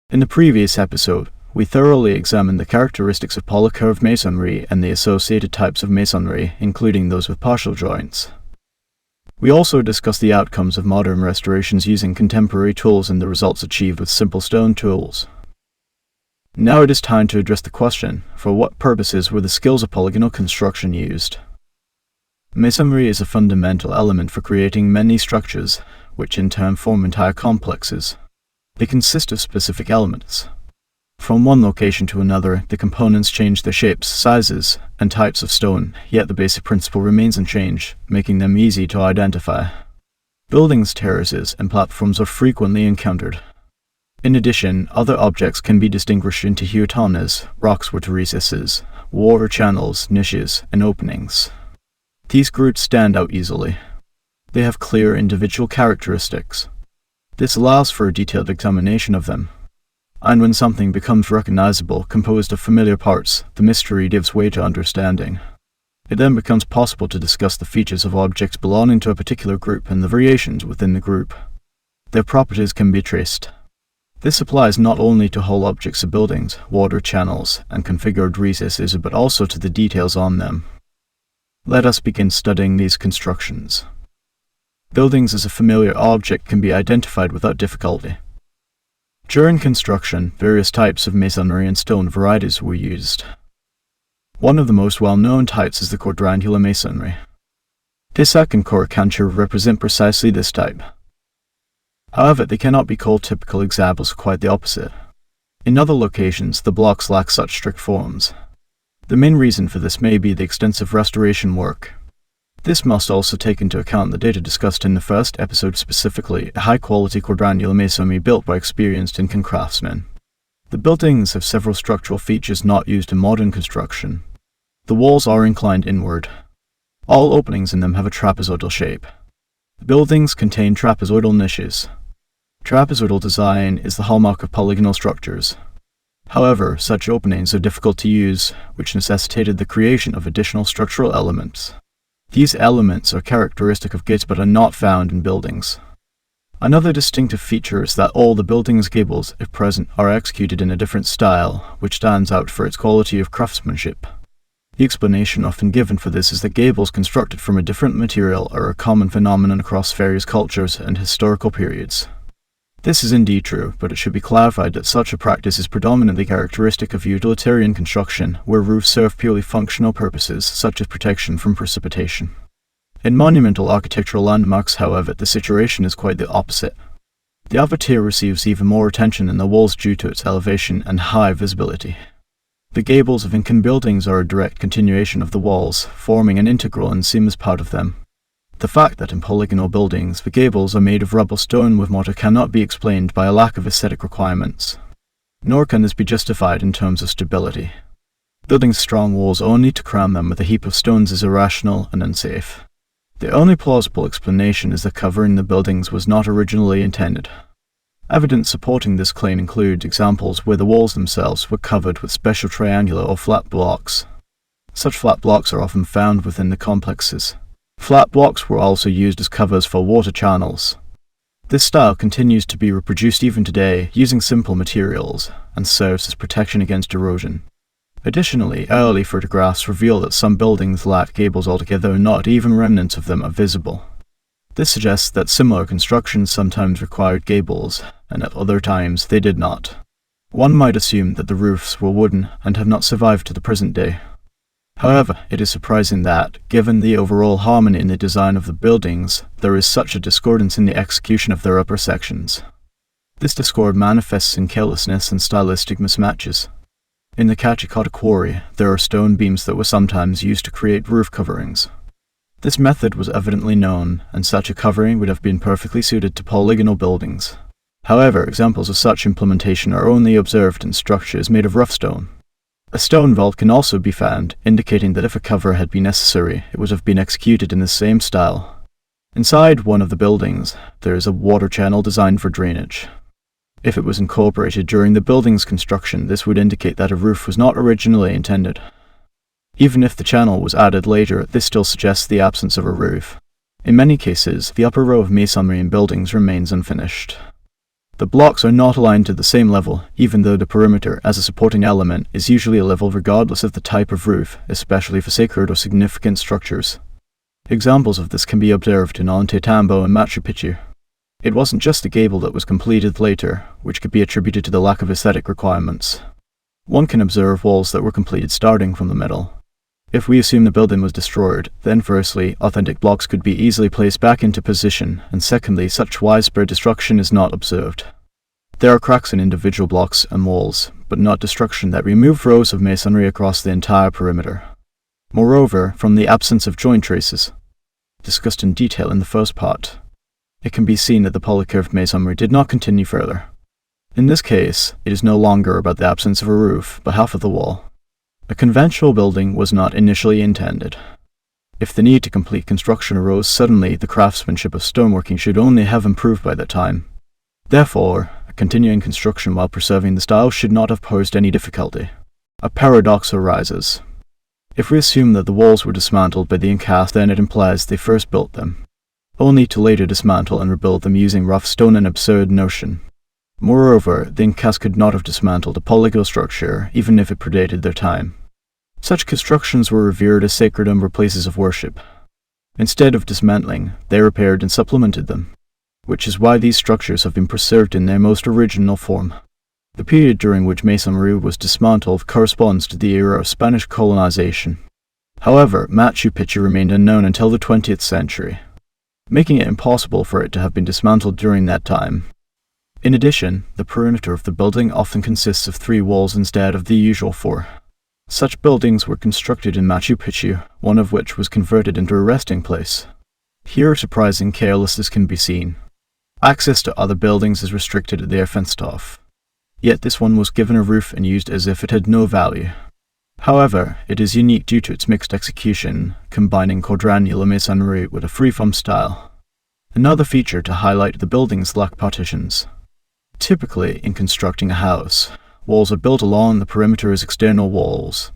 In the previous episode, we thoroughly examined the characteristics of polycurved masonry and the associated types of masonry, including those with partial joints. We also discussed the outcomes of modern restorations using contemporary tools and the results achieved with simple stone tools. Now it is time to address the question, for what purposes were the skills of polygonal construction used? Masonry is a fundamental element for creating many structures, which in turn form entire complexes. They consist of specific elements. From one location to another, the components change their shapes, sizes, and types of stone, yet the basic principle remains unchanged, making them easy to identify. Buildings, terraces, and platforms are frequently encountered. In addition, other objects can be distinguished into huetones, rocks with recesses, water channels, niches, and openings. These groups stand out easily. They have clear individual characteristics. This allows for a detailed examination of them. And when something becomes recognizable, composed of familiar parts, the mystery gives way to understanding. It then becomes possible to discuss the features of objects belonging to a particular group and the variations within the group. Their properties can be traced. This applies not only to whole objects of buildings, water channels, and configured recesses, but also to the details on them. Let us begin studying these constructions. Buildings as a familiar object can be identified without difficulty. During construction, various types of masonry and stone varieties were used. One of the most well-known types is the quadrangular masonry. Pyatkin and Coricancha represent precisely this type. However, they cannot be called typical examples, quite the opposite. In other locations, the blocks lack such strict forms. The main reason for this may be the extensive restoration work. This must also take into account the data discussed in the first episode, specifically a high-quality quadrangular masonry built by experienced Incan craftsmen. The buildings have several structural features not used in modern construction. The walls are inclined inward. All openings in them have a trapezoidal shape. The buildings contain trapezoidal niches. Trapezoidal design is the hallmark of polygonal structures. However, such openings are difficult to use, which necessitated the creation of additional structural elements. These elements are characteristic of gates but are not found in buildings. Another distinctive feature is that all the building's gables, if present, are executed in a different style, which stands out for its quality of craftsmanship. The explanation often given for this is that gables constructed from a different material are a common phenomenon across various cultures and historical periods. This is indeed true, but it should be clarified that such a practice is predominantly characteristic of utilitarian construction, where roofs serve purely functional purposes, such as protection from precipitation. In monumental architectural landmarks, however, the situation is quite the opposite. The upper tier receives even more attention than the walls due to its elevation and high visibility. The gables of Incan buildings are a direct continuation of the walls, forming an integral and seamless part of them. The fact that in polygonal buildings the gables are made of rubble stone with mortar cannot be explained by a lack of aesthetic requirements. Nor can this be justified in terms of stability. Building strong walls only to cram them with a heap of stones is irrational and unsafe. The only plausible explanation is that covering the buildings was not originally intended. Evidence supporting this claim includes examples where the walls themselves were covered with special triangular or flat blocks. Such flat blocks are often found within the complexes. Flat blocks were also used as covers for water channels. This style continues to be reproduced even today using simple materials and serves as protection against erosion. Additionally, early photographs reveal that some buildings lack gables altogether and not even remnants of them are visible. This suggests that similar constructions sometimes required gables, and at other times they did not. One might assume that the roofs were wooden and have not survived to the present day. However, it is surprising that, given the overall harmony in the design of the buildings, there is such a discordance in the execution of their upper sections. This discord manifests in carelessness and stylistic mismatches. In the Cachicota quarry, there are stone beams that were sometimes used to create roof coverings. This method was evidently known, and such a covering would have been perfectly suited to polygonal buildings. However, examples of such implementation are only observed in structures made of rough stone. A stone vault can also be found, indicating that if a cover had been necessary, it would have been executed in the same style. Inside one of the buildings, there is a water channel designed for drainage. If it was incorporated during the building's construction, this would indicate that a roof was not originally intended. Even if the channel was added later, this still suggests the absence of a roof. In many cases, the upper row of masonry in buildings remains unfinished. The blocks are not aligned to the same level, even though the perimeter as a supporting element is usually a level regardless of the type of roof, especially for sacred or significant structures. Examples of this can be observed in Ollantaytambo and Machu Picchu. It wasn't just the gable that was completed later, which could be attributed to the lack of aesthetic requirements. One can observe walls that were completed starting from the middle. If we assume the building was destroyed, then firstly, authentic blocks could be easily placed back into position, and secondly, such widespread destruction is not observed. There are cracks in individual blocks and walls, but not destruction that remove rows of masonry across the entire perimeter. Moreover, from the absence of joint traces, discussed in detail in the first part, it can be seen that the polycurved masonry did not continue further. In this case, it is no longer about the absence of a roof, but half of the wall. A conventional building was not initially intended. If the need to complete construction arose suddenly, the craftsmanship of stoneworking should only have improved by that time. Therefore, a continuing construction while preserving the style should not have posed any difficulty. A paradox arises. If we assume that the walls were dismantled by the Incas, then it implies they first built them, only to later dismantle and rebuild them using rough stone, an absurd notion. Moreover, the Incas could not have dismantled a polygonal structure, even if it predated their time. Such constructions were revered as sacred and were places of worship. Instead of dismantling, they repaired and supplemented them, which is why these structures have been preserved in their most original form. The period during which masonry was dismantled corresponds to the era of Spanish colonization. However, Machu Picchu remained unknown until the 20th century, making it impossible for it to have been dismantled during that time. In addition, the perimeter of the building often consists of 3 walls instead of the usual 4. Such buildings were constructed in Machu Picchu, one of which was converted into a resting place. Here surprising carelessness can be seen. Access to other buildings is restricted at their fenced off. Yet this one was given a roof and used as if it had no value. However, it is unique due to its mixed execution, combining quadrangular masonry with a freeform style. Another feature to highlight the buildings lack partitions. Typically, in constructing a house, walls are built along the perimeter as external walls.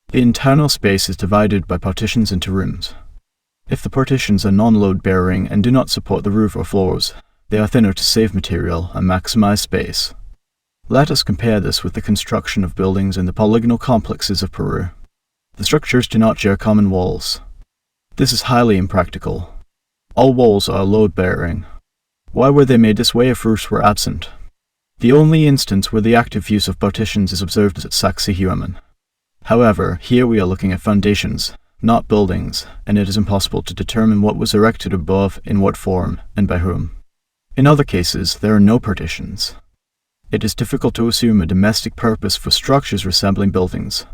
The internal space is divided by partitions into rooms. If the partitions are non-load-bearing and do not support the roof or floors, they are thinner to save material and maximize space. Let us compare this with the construction of buildings in the polygonal complexes of Peru. The structures do not share common walls. This is highly impractical. All walls are load-bearing. Why were they made this way if roofs were absent? The only instance where the active use of partitions is observed is at Sacsayhuaman. However, here we are looking at foundations, not buildings, and it is impossible to determine what was erected above, in what form, and by whom. In other cases, there are no partitions. It is difficult to assume a domestic purpose for structures resembling buildings.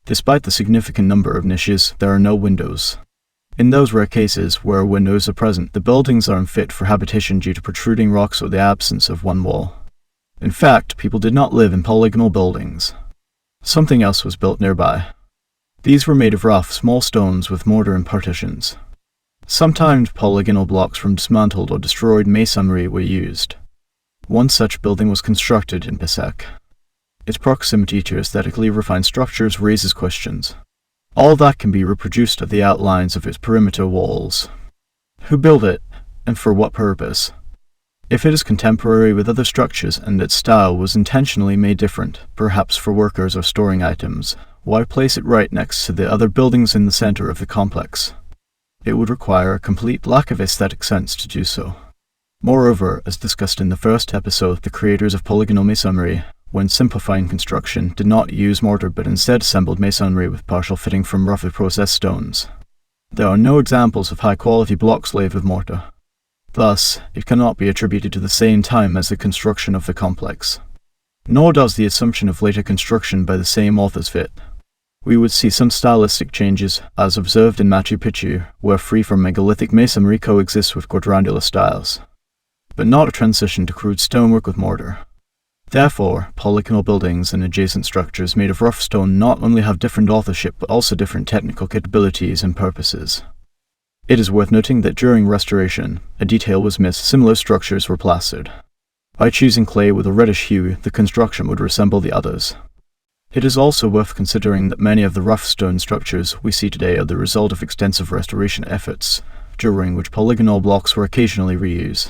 Despite the significant number of niches, there are no windows. In those rare cases where windows are present, the buildings are unfit for habitation due to protruding rocks or the absence of one wall. In fact, people did not live in polygonal buildings. Something else was built nearby. These were made of rough, small stones with mortar and partitions. Sometimes polygonal blocks from dismantled or destroyed masonry were used. One such building was constructed in Pesek. Its proximity to aesthetically refined structures raises questions. All that can be reproduced are the outlines of its perimeter walls. Who built it, and for what purpose? If it is contemporary with other structures and its style was intentionally made different, perhaps for workers or storing items, why place it right next to the other buildings in the center of the complex? It would require a complete lack of aesthetic sense to do so. Moreover, as discussed in the first episode, the creators of polygonal masonry, when simplifying construction, did not use mortar but instead assembled masonry with partial fitting from roughly processed stones. There are no examples of high-quality blocks laid with mortar. Thus, it cannot be attributed to the same time as the construction of the complex. Nor does the assumption of later construction by the same authors fit. We would see some stylistic changes, as observed in Machu Picchu, where free-from megalithic masonry coexists with quadrangular styles, but not a transition to crude stonework with mortar. Therefore, polygonal buildings and adjacent structures made of rough stone not only have different authorship but also different technical capabilities and purposes. It is worth noting that during restoration, a detail was missed: similar structures were plastered. By choosing clay with a reddish hue, the construction would resemble the others. It is also worth considering that many of the rough stone structures we see today are the result of extensive restoration efforts, during which polygonal blocks were occasionally reused.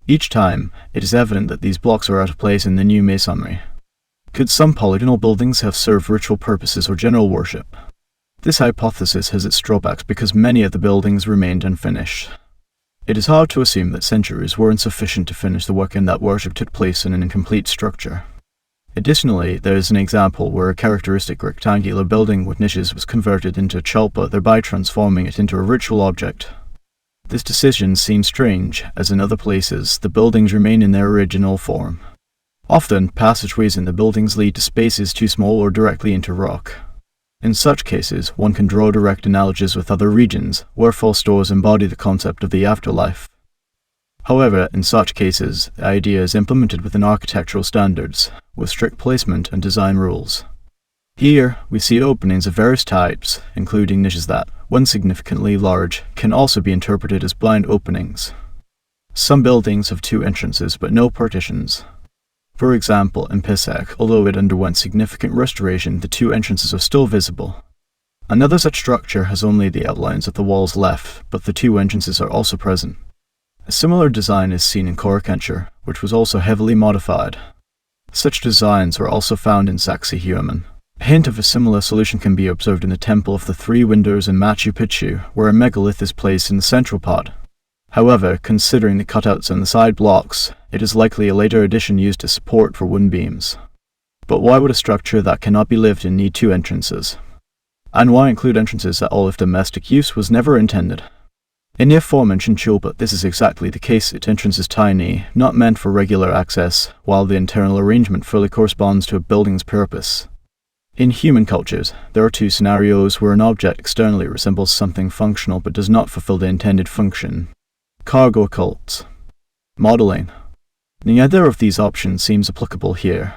Each time, it is evident that these blocks are out of place in the new masonry. Could some polygonal buildings have served ritual purposes or general worship? This hypothesis has its drawbacks because many of the buildings remained unfinished. It is hard to assume that centuries were insufficient to finish the work and that worship took place in an incomplete structure. Additionally, there is an example where a characteristic rectangular building with niches was converted into a chalpa, thereby transforming it into a ritual object. This decision seems strange, as in other places, the buildings remain in their original form. Often, passageways in the buildings lead to spaces too small or directly into rock. In such cases, one can draw direct analogies with other regions, where false doors embody the concept of the afterlife. However, in such cases, the idea is implemented within architectural standards, with strict placement and design rules. Here, we see openings of various types, including niches that, when significantly large, can also be interpreted as blind openings. Some buildings have 2 entrances but no partitions. For example, in Pisek, although it underwent significant restoration, the 2 entrances are still visible. Another such structure has only the outlines of the walls left, but the 2 entrances are also present. A similar design is seen in Coricancha, which was also heavily modified. Such designs are also found in Sacsayhuaman. A hint of a similar solution can be observed in the Temple of the 3 Windows in Machu Picchu, where a megalith is placed in the central pod. However, considering the cutouts on the side blocks, it is likely a later addition used as support for wooden beams. But why would a structure that cannot be lived in need 2 entrances? And why include entrances that all of domestic use was never intended? In the aforementioned chalpa, this is exactly the case. Its entrance is tiny, not meant for regular access, while the internal arrangement fully corresponds to a building's purpose. In human cultures, there are 2 scenarios where an object externally resembles something functional but does not fulfill the intended function. Cargo cults. Modeling. Neither of these options seems applicable here.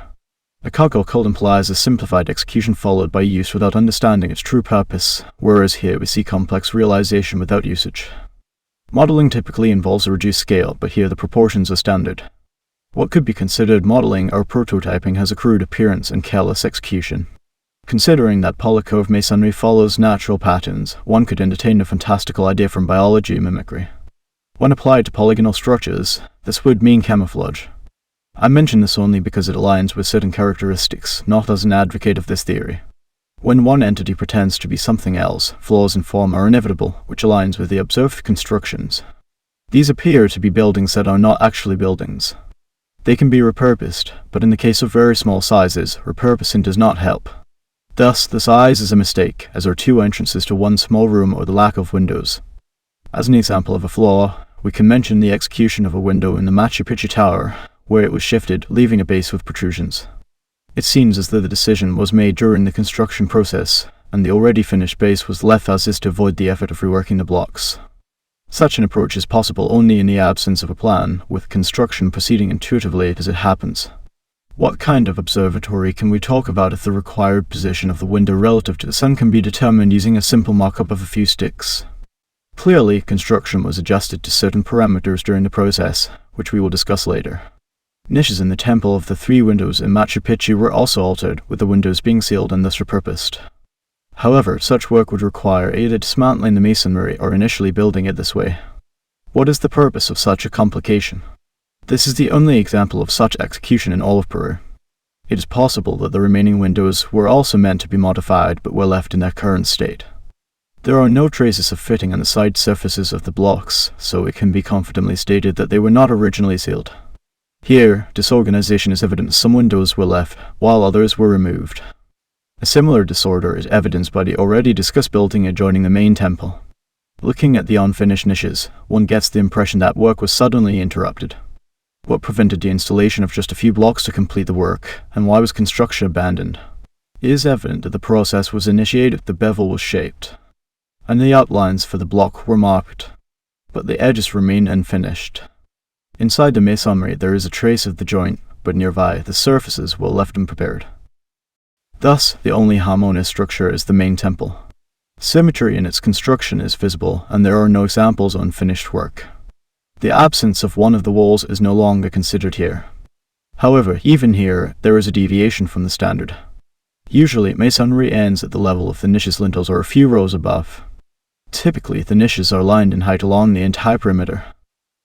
A cargo cult implies a simplified execution followed by use without understanding its true purpose, whereas here we see complex realization without usage. Modeling typically involves a reduced scale, but here the proportions are standard. What could be considered modeling or prototyping has a crude appearance and careless execution. Considering that polycurve masonry follows natural patterns, one could entertain a fantastical idea from biology mimicry. When applied to polygonal structures, this would mean camouflage. I mention this only because it aligns with certain characteristics, not as an advocate of this theory. When one entity pretends to be something else, flaws in form are inevitable, which aligns with the observed constructions. These appear to be buildings that are not actually buildings. They can be repurposed, but in the case of very small sizes, repurposing does not help. Thus, the size is a mistake, as are 2 entrances to one small room or the lack of windows. As an example of a flaw, we can mention the execution of a window in the Machu Picchu Tower, where it was shifted, leaving a base with protrusions. It seems as though the decision was made during the construction process, and the already finished base was left as is to avoid the effort of reworking the blocks. Such an approach is possible only in the absence of a plan, with construction proceeding intuitively as it happens. What kind of observatory can we talk about if the required position of the window relative to the sun can be determined using a simple mock-up of a few sticks? Clearly, construction was adjusted to certain parameters during the process, which we will discuss later. Niches in the Temple of the 3 Windows in Machu Picchu were also altered, with the windows being sealed and thus repurposed. However, such work would require either dismantling the masonry or initially building it this way. What is the purpose of such a complication? This is the only example of such execution in all of Peru. It is possible that the remaining windows were also meant to be modified but were left in their current state. There are no traces of fitting on the side surfaces of the blocks, so it can be confidently stated that they were not originally sealed. Here, disorganization is evident. Some windows were left, while others were removed. A similar disorder is evidenced by the already discussed building adjoining the main temple. Looking at the unfinished niches, one gets the impression that work was suddenly interrupted. What prevented the installation of just a few blocks to complete the work, and why was construction abandoned? It is evident that the process was initiated, the bevel was shaped, and the outlines for the block were marked, but the edges remain unfinished. Inside the masonry there is a trace of the joint, but nearby the surfaces were left unprepared. Thus, the only harmonious structure is the main temple. Symmetry in its construction is visible, and there are no examples of unfinished work. The absence of one of the walls is no longer considered here. However, even here, there is a deviation from the standard. Usually, masonry ends at the level of the niche's lintels or a few rows above. Typically, the niches are lined in height along the entire perimeter.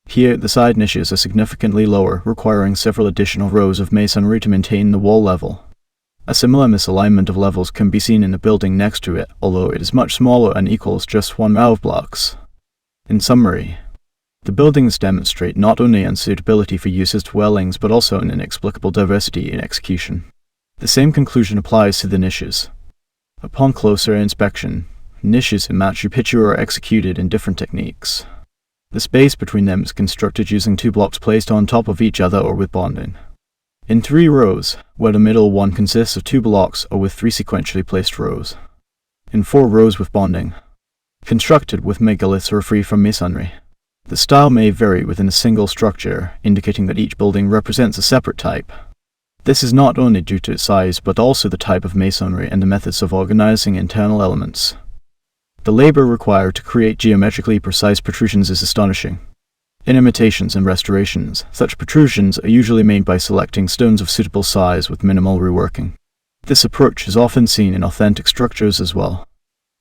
Here, the side niches are significantly lower, requiring several additional rows of masonry to maintain the wall level. A similar misalignment of levels can be seen in the building next to it, although it is much smaller and equals just one row of blocks. In summary, the buildings demonstrate not only unsuitability for use as dwellings but also an inexplicable diversity in execution. The same conclusion applies to the niches. Upon closer inspection, niches in Machu Picchu are executed in different techniques. The space between them is constructed using 2 blocks placed on top of each other or with bonding. In 3 rows, where the middle one consists of 2 blocks or with 3 sequentially placed rows. In 4 rows with bonding. Constructed with megaliths or free from masonry. The style may vary within a single structure, indicating that each building represents a separate type. This is not only due to its size, but also the type of masonry and the methods of organizing internal elements. The labor required to create geometrically precise protrusions is astonishing. In imitations and restorations, such protrusions are usually made by selecting stones of suitable size with minimal reworking. This approach is often seen in authentic structures as well.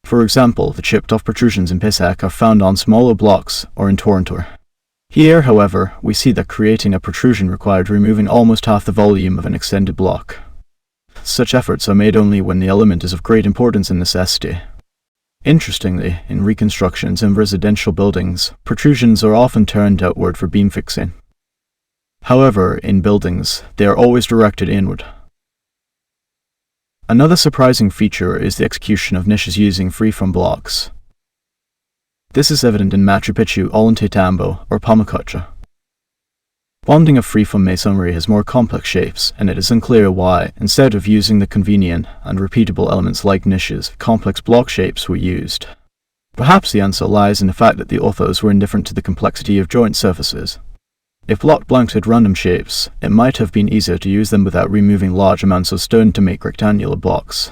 For example, the chipped-off protrusions in Pisac are found on smaller blocks or in Torrentor. Here, however, we see that creating a protrusion required removing almost half the volume of an extended block. Such efforts are made only when the element is of great importance and necessity. Interestingly, in reconstructions and residential buildings, protrusions are often turned outward for beam fixing. However, in buildings, they are always directed inward. Another surprising feature is the execution of niches using free-from blocks. This is evident in Machu Picchu, Ollantaytambo, or Pamukkale. Bonding of free-from masonry has more complex shapes, and it is unclear why, instead of using the convenient and repeatable elements like niches, complex block shapes were used. Perhaps the answer lies in the fact that the authors were indifferent to the complexity of joint surfaces. If block blanks had random shapes, it might have been easier to use them without removing large amounts of stone to make rectangular blocks.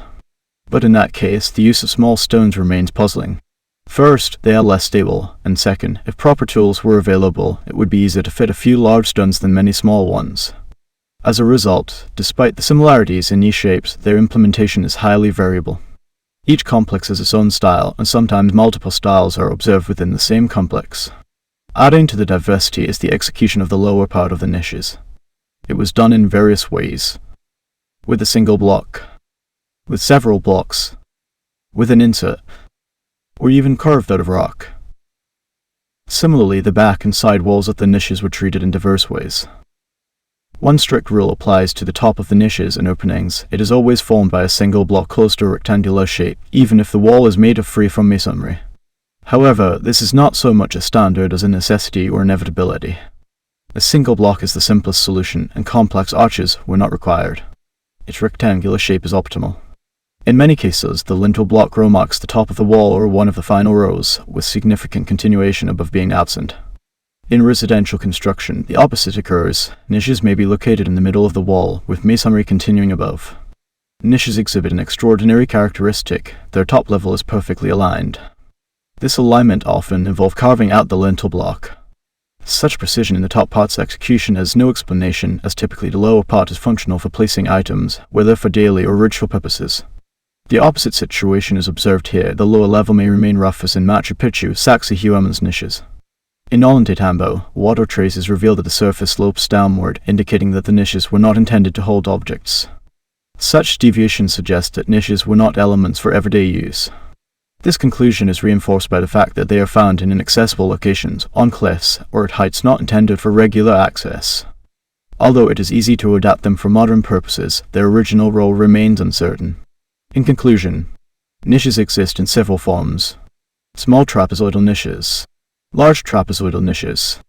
But in that case, the use of small stones remains puzzling. First, they are less stable, and second, if proper tools were available, it would be easier to fit a few large stones than many small ones. As a result, despite the similarities in these shapes, their implementation is highly variable. Each complex has its own style, and sometimes multiple styles are observed within the same complex. Adding to the diversity is the execution of the lower part of the niches. It was done in various ways. With a single block, with several blocks, with an insert, or even carved out of rock. Similarly, the back and side walls of the niches were treated in diverse ways. One strict rule applies to the top of the niches and openings. It is always formed by a single block close to a rectangular shape, even if the wall is made of free-from masonry. However, this is not so much a standard as a necessity or inevitability. A single block is the simplest solution, and complex arches were not required. Its rectangular shape is optimal. In many cases, the lintel block row marks the top of the wall or one of the final rows, with significant continuation above being absent. In residential construction, the opposite occurs. Niches may be located in the middle of the wall, with masonry continuing above. Niches exhibit an extraordinary characteristic: their top level is perfectly aligned. This alignment often involves carving out the lintel block. Such precision in the top part's execution has no explanation, as typically the lower part is functional for placing items, whether for daily or ritual purposes. The opposite situation is observed here. The lower level may remain rough as in Machu Picchu, Sacsayhuaman's niches. In Ollantaytambo, water traces reveal that the surface slopes downward, indicating that the niches were not intended to hold objects. Such deviations suggest that niches were not elements for everyday use. This conclusion is reinforced by the fact that they are found in inaccessible locations, on cliffs, or at heights not intended for regular access. Although it is easy to adapt them for modern purposes, their original role remains uncertain. In conclusion, niches exist in several forms: small trapezoidal niches, large trapezoidal niches,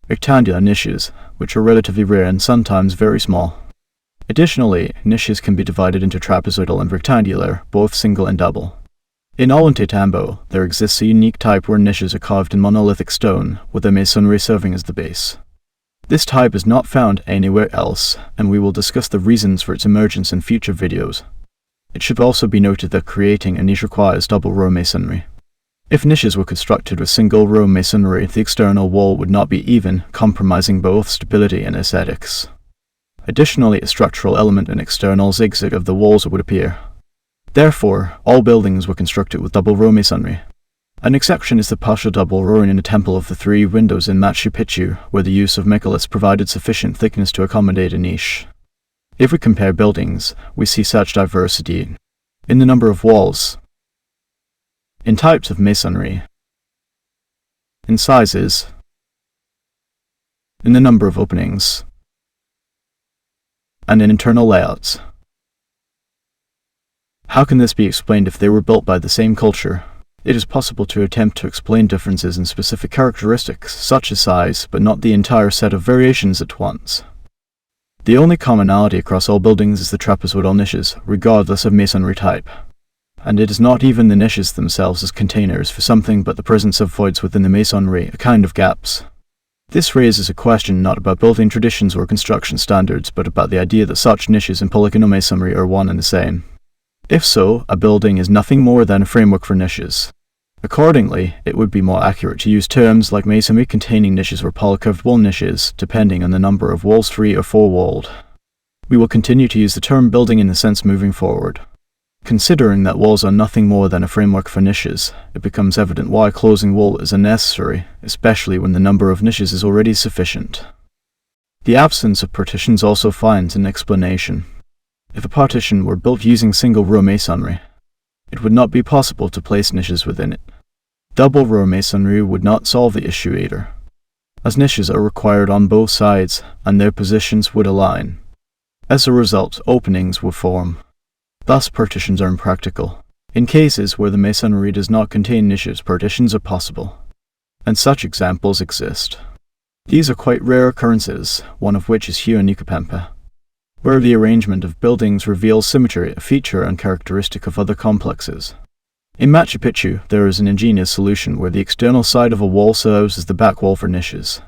rectangular niches, which are relatively rare and sometimes very small. Additionally, niches can be divided into trapezoidal and rectangular, both single and double. In Ollantaytambo, there exists a unique type where niches are carved in monolithic stone, with the masonry serving as the base. This type is not found anywhere else, and we will discuss the reasons for its emergence in future videos. It should also be noted that creating a niche requires double-row masonry. If niches were constructed with single-row masonry, the external wall would not be even, compromising both stability and aesthetics. Additionally, a structural element and external zigzag of the walls would appear. Therefore, all buildings were constructed with double-row masonry. An exception is the partial double row in the Temple of the Three Windows in Machu Picchu, where the use of megalithes provided sufficient thickness to accommodate a niche. If we compare buildings, we see such diversity in the number of walls, in types of masonry, in sizes, in the number of openings, and in internal layouts. How can this be explained if they were built by the same culture? It is possible to attempt to explain differences in specific characteristics, such as size, but not the entire set of variations at once. The only commonality across all buildings is the trapezoidal niches, regardless of masonry type. And it is not even the niches themselves as containers for something but the presence of voids within the masonry, a kind of gaps. This raises a question not about building traditions or construction standards, but about the idea that such niches in polygonal masonry are one and the same. If so, a building is nothing more than a framework for niches. Accordingly, it would be more accurate to use terms like masonry containing niches or polycurved wall niches, depending on the number of walls 3 or 4-walled. We will continue to use the term building in the sense moving forward. Considering that walls are nothing more than a framework for niches, it becomes evident why closing wall is unnecessary, especially when the number of niches is already sufficient. The absence of partitions also finds an explanation. If a partition were built using single-row masonry, it would not be possible to place niches within it. Double-row masonry would not solve the issue either, as niches are required on both sides and their positions would align. As a result, openings would form. Thus, partitions are impractical. In cases where the masonry does not contain niches, partitions are possible, and such examples exist. These are quite rare occurrences, one of which is here in Pampa, where the arrangement of buildings reveals symmetry, a feature and characteristic of other complexes. In Machu Picchu, there is an ingenious solution where the external side of a wall serves as the back wall for niches.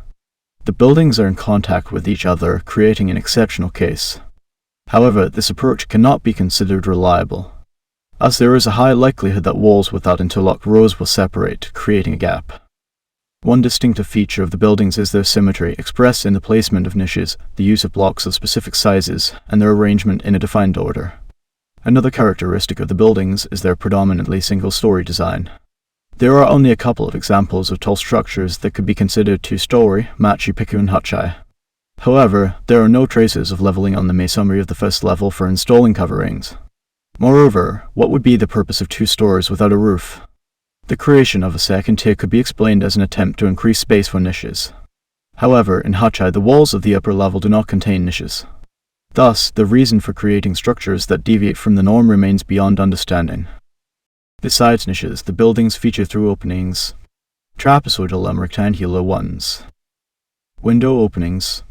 The buildings are in contact with each other, creating an exceptional case. However, this approach cannot be considered reliable, as there is a high likelihood that walls without interlocked rows will separate, creating a gap. One distinctive feature of the buildings is their symmetry, expressed in the placement of niches, the use of blocks of specific sizes, and their arrangement in a defined order. Another characteristic of the buildings is their predominantly single-story design. There are only a couple of examples of tall structures that could be considered two-story, Machu Picchu and Huachi. However, there are no traces of leveling on the masonry of the first level for installing coverings. Moreover, what would be the purpose of 2 stories without a roof? The creation of a second tier could be explained as an attempt to increase space for niches. However, in Huachi, the walls of the upper level do not contain niches. Thus, the reason for creating structures that deviate from the norm remains beyond understanding. Besides niches, the buildings feature through openings, trapezoidal and rectangular ones, window openings,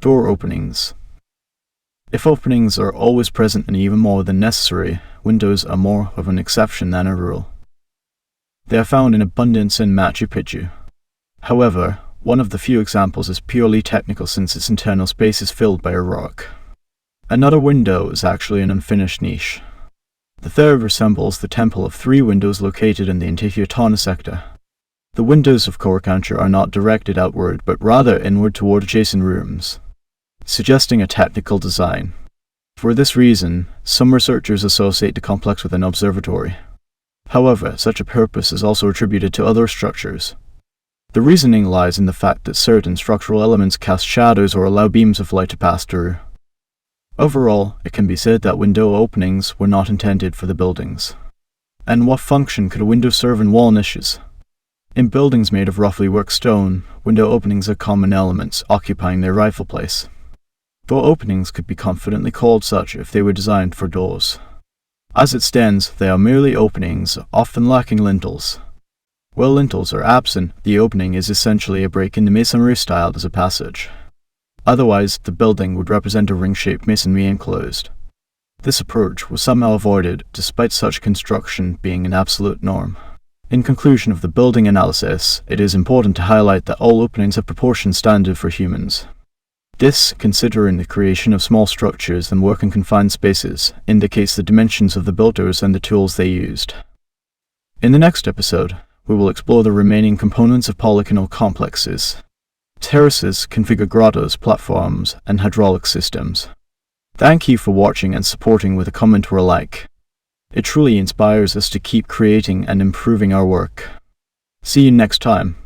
door openings. If openings are always present and even more than necessary, windows are more of an exception than a rule. They are found in abundance in Machu Picchu. However, one of the few examples is purely technical since its internal space is filled by a rock. Another window is actually an unfinished niche. The third resembles the Temple of Three Windows located in the Intihuatana sector. The windows of Coricancha are not directed outward but rather inward toward adjacent rooms, suggesting a technical design. For this reason, some researchers associate the complex with an observatory. However, such a purpose is also attributed to other structures. The reasoning lies in the fact that certain structural elements cast shadows or allow beams of light to pass through. Overall, it can be said that window openings were not intended for the buildings. And what function could a window serve in wall niches? In buildings made of roughly worked stone, window openings are common elements, occupying their rightful place. Door openings could be confidently called such if they were designed for doors. As it stands, they are merely openings, often lacking lintels. Where lintels are absent, the opening is essentially a break in the masonry styled as a passage. Otherwise, the building would represent a ring-shaped masonry enclosed. This approach was somehow avoided, despite such construction being an absolute norm. In conclusion of the building analysis, it is important to highlight that all openings have proportions standard for humans. This, considering the creation of small structures and work in confined spaces, indicates the dimensions of the builders and the tools they used. In the next episode, we will explore the remaining components of polygonal complexes: terraces, configure grottos, platforms, and hydraulic systems. Thank you for watching and supporting with a comment or a like. It truly inspires us to keep creating and improving our work. See you next time.